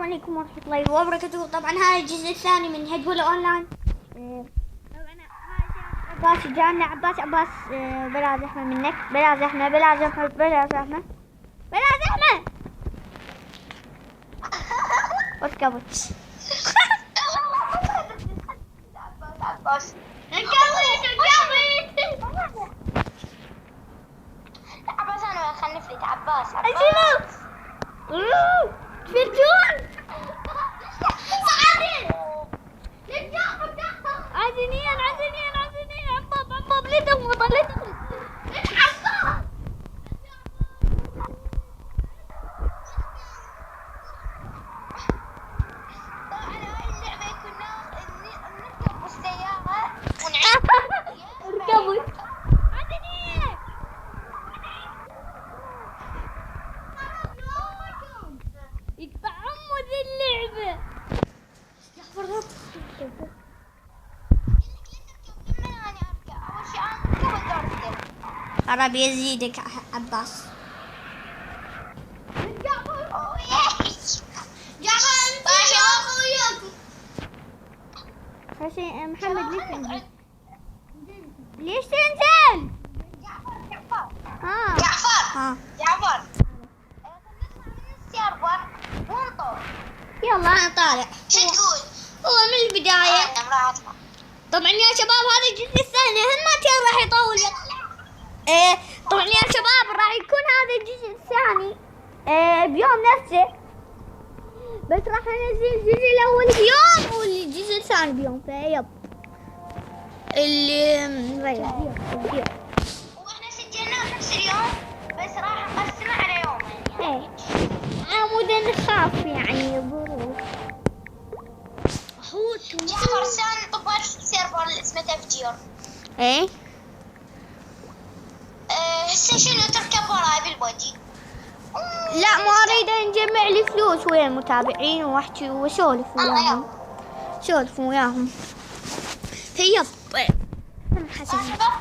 عليكم ورحمة الله وبركاته. طبعا هذا الجزء الثاني من هجولة أونلاين. طبعا هذا عباس جانا عباس بلا زحمة منك، بلا زحمة بلا زحمة بلا زحمة بلا زحمة. وتكبت عباس عباس انا خلني نفلت عباس تفرجون صعدين عزنين عباب لا تغمض اركبوا عزنين يقطع عمو ذي اللعبة. ربي يزيدك عباس. محمد ليش تنزل؟ جعفر يلا انا طالع. شو تقول؟ هو من البداية. طبعا يا شباب هذا الجزء الثاني هم راح يطول. طبعا يا شباب راح يكون هذا الجزء الثاني بيوم نفسه، بس راح انزل الجزء الاول بيوم والجزء الثاني بيوم. فيب اللي واحنا سجلناه نفس اليوم بس راح نقسمه على يومين. عمودا نخاف يعني ظروف. جعفر سان طبال سيرفر اللي اسمه تفجير. ايه هسه شنو تركب وراي بالبودي؟ لا ما اريد نجمع لي فلوس ويا المتابعين واحكي واسولف وياهم. سولف وياهم. فيب حسن راح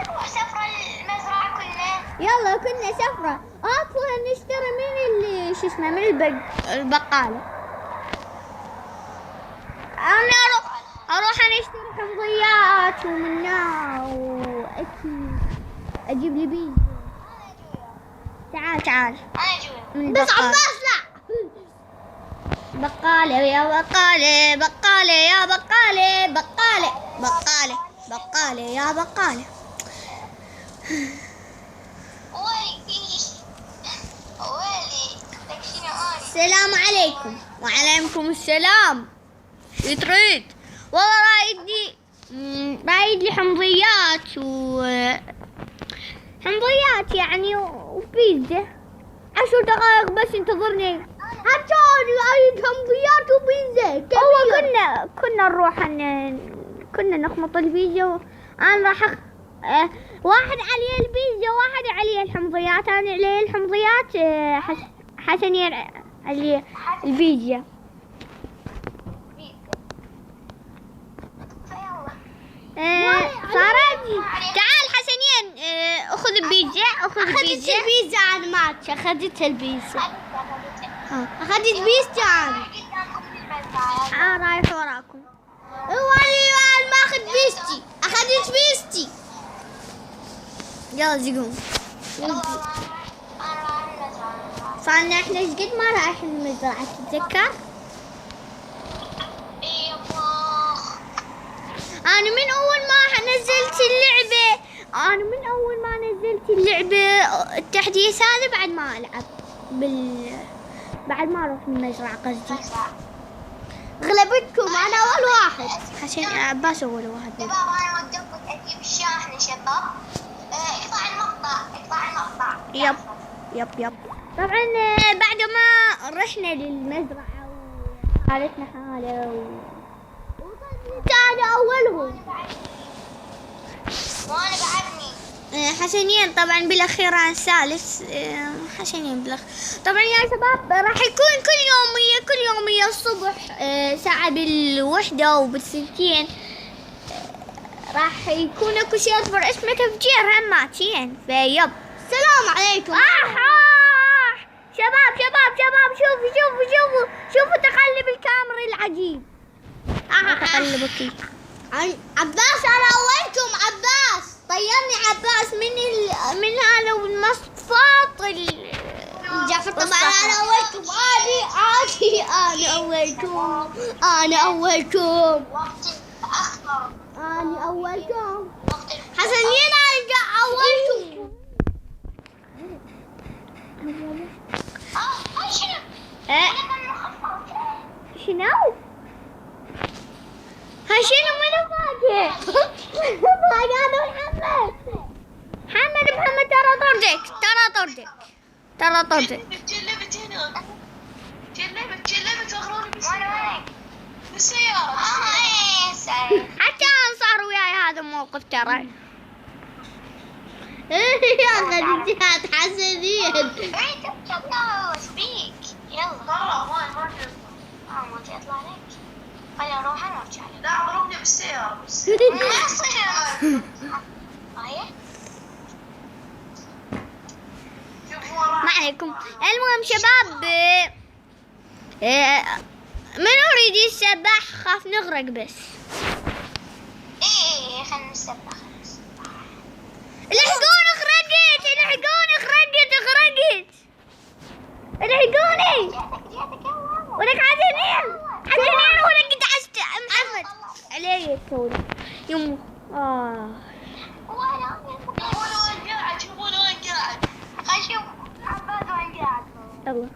نروح سفرة المزرعة كلنا. يلا كنا سفرة. اصلا نشتري من اللي شو اسمه من البقالة. انا اروح اشتري حمضيات ومنها واكيد اجيب لي بيز. تعال انا جوي من بس عباس لا. بقالة يا بقالة بقالة يا بقالة بقالة يا بقالة. ويلي السلام عليكم. وعليكم السلام. شو تريد؟ والله رايد لي حمضيات حمضيات يعني وبيتزا. 10 دقائق بس انتظرني. عشان اريد حمضيات وبيتزا. هو كنا نروح كنا نخمط البيتزا. انا راح واحد عليه البيتزا واحد عليه الحمضيات. انا عليه الحمضيات حسن عليه البيتزا. فرج تعال حسنين اخذ البيتزا. اخذت البيتزا. انا ما اخذت البيتزا. اخذت بيتزا. انا رايح وراكم. انا ما اخذ بيستي. اخذت بيستي. يلا زقوم. صارنا احنا قد ما رايح المزرعة تتذكر؟ أنا من أول ما نزلت اللعبة التحديث هذا بعد ما ألعب بعد ما أروح المزرعة قصدي. غلبتكم أنا أول واحد. عشان عباس أول واحد. شباب أنا وديتكم أجيب الشاحنة شباب. اقطع المقطع. يب طبعا بعد ما رحنا للمزرعة وحالتنا حالة أنا أولهم. وأنا بعدني حسنين طبعا بالأخير أنا ثالث. حسنين بالأخير. طبعا يا شباب راح يكون كل يومية الصبح ساعة بالوحدة وبالسنتين راح يكون اكو سيرفر اسمه تفجير هماتين. فيب السلام عليكم. شباب عجيب. أقلبك. عباس أنا أولكم. عباس طيرني. عباس من هذا والمصفاط جعفر. طبعا أنا أولكم. أنا أولكم. حسنين أرجع أولكم. شنو؟ شنو منو باقي؟ باقي أنا محمد. محمد ترى طردك. جلبت اخروني بالسيارة. حتى أنا صار وياي هذا الموقف ترى. يا غديات حسنين. ايش بيك؟ يلا ما تطلع لك. خليني اروح انا وارجع لك. لا اضربني بالسيارة بس. ما يصير. ما عليكم. المهم شباب، من يريد يسبح؟ خاف نغرق بس. ايه خلينا نسبح. الحقوني الحقوني. ولك عزيزين ولك دعست محمد علي الكون يمه. شوفونا وين قاعد. اشوف عباد وين قاعد. الله.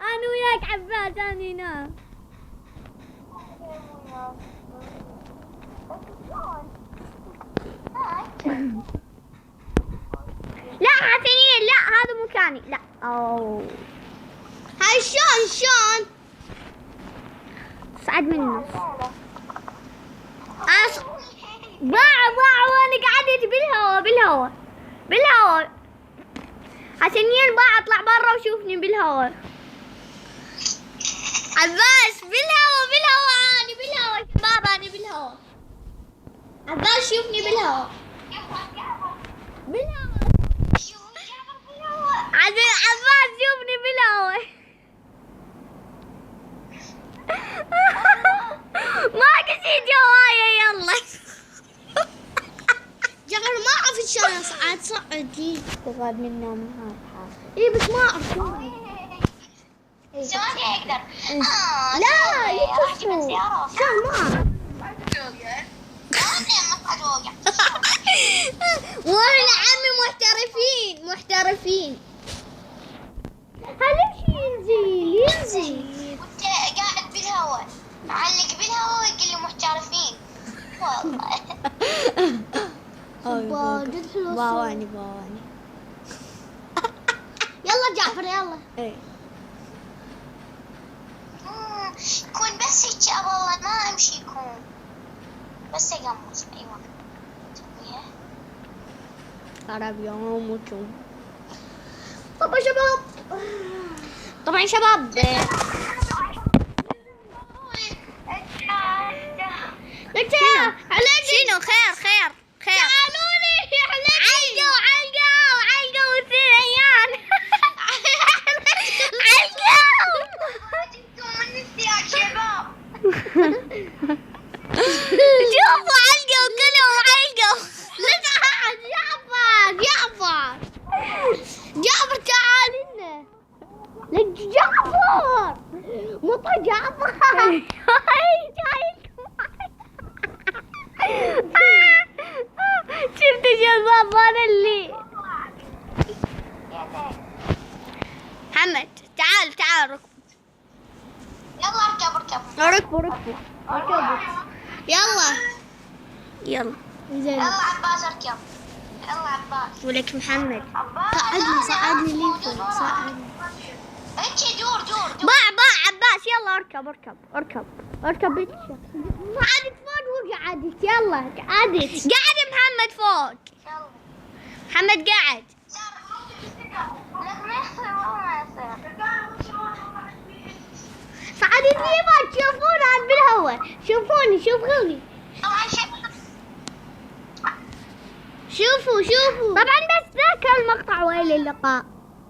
انا وياك عباس. انا هنا. لا حسنين، لا هذا مكاني. لا هاي شلون صعد منه. ضاع وانا قعدت بالهواء. حسنين ضاع. اطلع برا وشوفني بالهواء. عباس بالهواء. انا بالهواء شباب. انا بالهواء. عباس شوفني بالهواء. عباس شوفني بالهواء. ما قصيت جوايا. يلا جعفر ما اعرف شلون صعدي. تغاد منا من هاي الحال. اي بس ما اعرف شلون. ثواني اقدر. لا يكفوا. شلون ما اعرف. وانا عمي محترفين. هل ينزل وانت قاعد بالهواء معلق بالهواء ويقول لي محترفين. والله باواني. يلا جعفر يلا. كون بس هيك والله ما امشي. يكون بس اقمص. ايوه سويها. خرب يومكم. طبعا شباب. شنو خير تعالوا لي علقوا ثريان. شوفوا علقوا كلهم علقوا. لا تعال جعفر تعال هنا. لك جعفر مطى جعفر. شفت شباب هذا اللي محمد تعال ركب. يلا اركب. ركبوا يلا زين. يلا عباس اركب. يلا عباس. ولك محمد صعدني لي فوق. انت دور. باع عباس. يلا اركب قعدت فوق وقعدت. يلا قعد محمد فوق. محمد قاعد. صعدتني فوق. تشوفون عاد بالهواء. شوفوني. شوفوا طبعا بس ذاك المقطع. وإلى اللقاء.